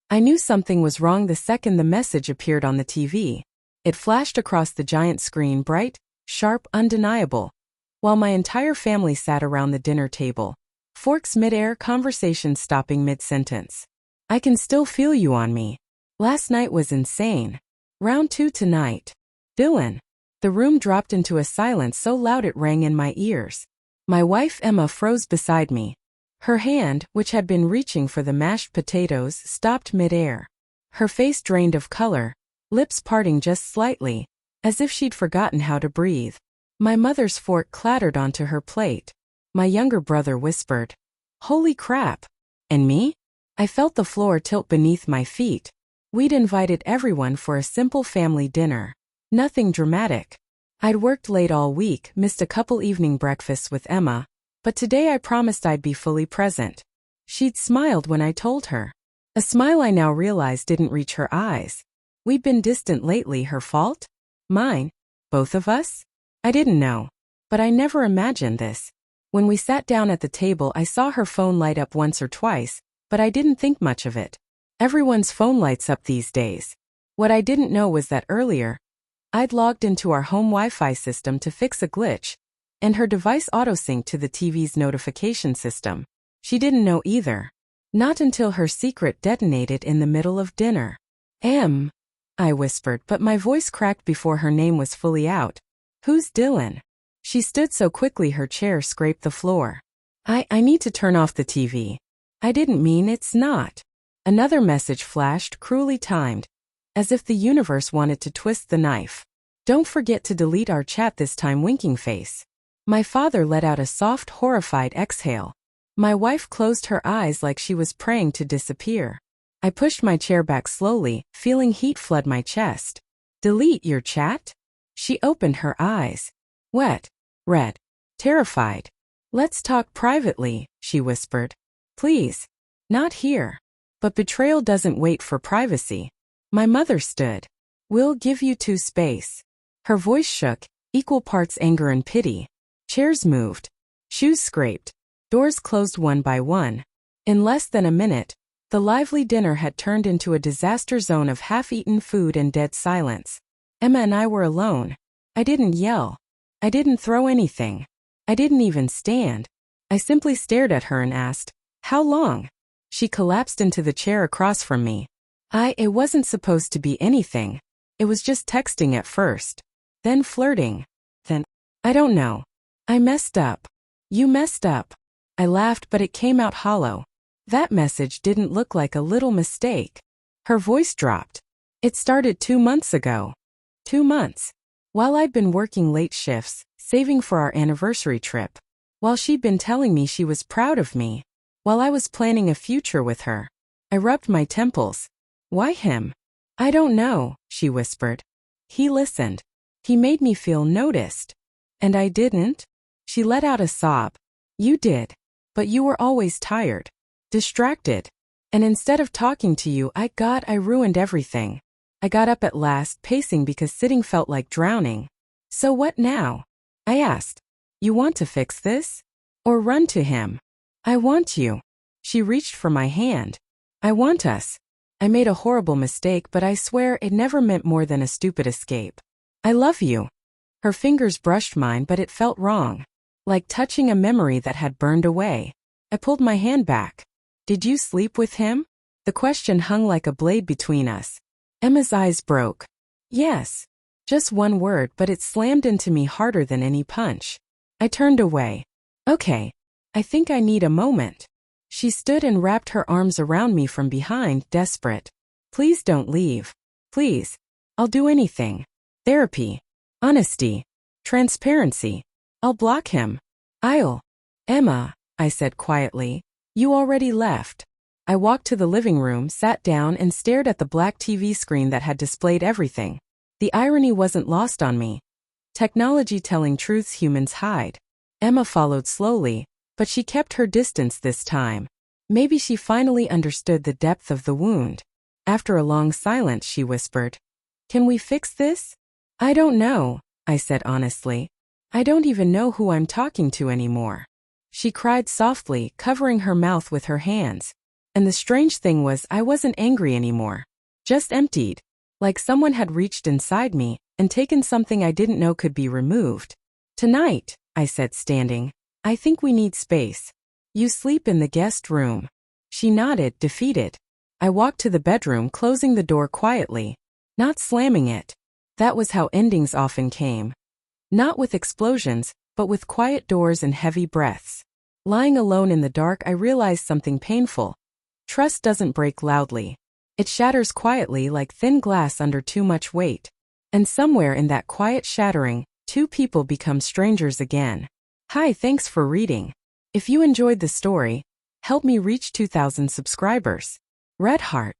I knew something was wrong the second the message appeared on the TV. It flashed across the giant screen, bright, sharp, undeniable. While my entire family sat around the dinner table, forks mid-air, conversation stopping mid-sentence. I can still feel you on me. Last night was insane. Round 2 tonight. Dylan. The room dropped into a silence so loud it rang in my ears. My wife Emma froze beside me. Her hand, which had been reaching for the mashed potatoes, stopped mid-air. Her face drained of color, lips parting just slightly, as if she'd forgotten how to breathe. My mother's fork clattered onto her plate. My younger brother whispered, "Holy crap!" And me? I felt the floor tilt beneath my feet. We'd invited everyone for a simple family dinner. Nothing dramatic. I'd worked late all week, missed a couple evening breakfasts with Emma, but today I promised I'd be fully present. She'd smiled when I told her. A smile I now realized didn't reach her eyes. We'd been distant lately, her fault? Mine? Both of us? I didn't know. But I never imagined this. When we sat down at the table, I saw her phone light up once or twice, but I didn't think much of it. Everyone's phone lights up these days. What I didn't know was that earlier, I'd logged into our home Wi-Fi system to fix a glitch, and her device autosynced to the TV's notification system. She didn't know either. Not until her secret detonated in the middle of dinner. I whispered, but my voice cracked before her name was fully out. Who's Dylan? She stood so quickly her chair scraped the floor. I need to turn off the TV. I didn't mean it's not. Another message flashed, cruelly timed, as if the universe wanted to twist the knife. Don't forget to delete our chat this time, winking face. My father let out a soft, horrified exhale. My wife closed her eyes like she was praying to disappear. I pushed my chair back slowly, feeling heat flood my chest. Delete your chat? She opened her eyes. Wet, red, terrified. Let's talk privately, she whispered. Please. Not here. But betrayal doesn't wait for privacy. My mother stood. We'll give you 2 space. Her voice shook, equal parts anger and pity. Chairs moved. Shoes scraped. Doors closed one by one. In less than a minute, the lively dinner had turned into a disaster zone of half-eaten food and dead silence. Emma and I were alone. I didn't yell. I didn't throw anything. I didn't even stand. I simply stared at her and asked, "How long?" She collapsed into the chair across from me. It wasn't supposed to be anything. It was just texting at first. Then flirting. Then, I don't know. I messed up. You messed up. I laughed, but it came out hollow. That message didn't look like a little mistake. Her voice dropped. It started 2 months ago. 2 months. While I'd been working late shifts, saving for our anniversary trip. While she'd been telling me she was proud of me. While I was planning a future with her. I rubbed my temples. Why him? I don't know, she whispered. He listened. He made me feel noticed. And I didn't? She let out a sob. You did. But you were always tired. Distracted. And instead of talking to you, I ruined everything. I got up at last, pacing because sitting felt like drowning. So what now? I asked. You want to fix this? Or run to him? I want you. She reached for my hand. I want us. I made a horrible mistake, but I swear it never meant more than a stupid escape. I love you. Her fingers brushed mine, but it felt wrong. Like touching a memory that had burned away. I pulled my hand back. Did you sleep with him? The question hung like a blade between us. Emma's eyes broke. Yes. Just one word, but it slammed into me harder than any punch. I turned away. Okay. I think I need a moment. She stood and wrapped her arms around me from behind, desperate. Please don't leave. Please. I'll do anything. Therapy. Honesty. Transparency. I'll block him. Emma, I said quietly. You already left. I walked to the living room, sat down, and stared at the black TV screen that had displayed everything. The irony wasn't lost on me. Technology telling truths humans hide. Emma followed slowly, but she kept her distance this time. Maybe she finally understood the depth of the wound. After a long silence, she whispered, Can we fix this? I don't know, I said honestly. I don't even know who I'm talking to anymore. She cried softly, covering her mouth with her hands. And the strange thing was I wasn't angry anymore. Just emptied. Like someone had reached inside me and taken something I didn't know could be removed. Tonight, I said, standing, I think we need space. You sleep in the guest room. She nodded, defeated. I walked to the bedroom, closing the door quietly, not slamming it. That was how endings often came. Not with explosions, but with quiet doors and heavy breaths. Lying alone in the dark, I realized something painful. Trust doesn't break loudly. It shatters quietly like thin glass under too much weight. And somewhere in that quiet shattering, two people become strangers again. Hi, thanks for reading. If you enjoyed the story, help me reach 2,000 subscribers. Red Heart.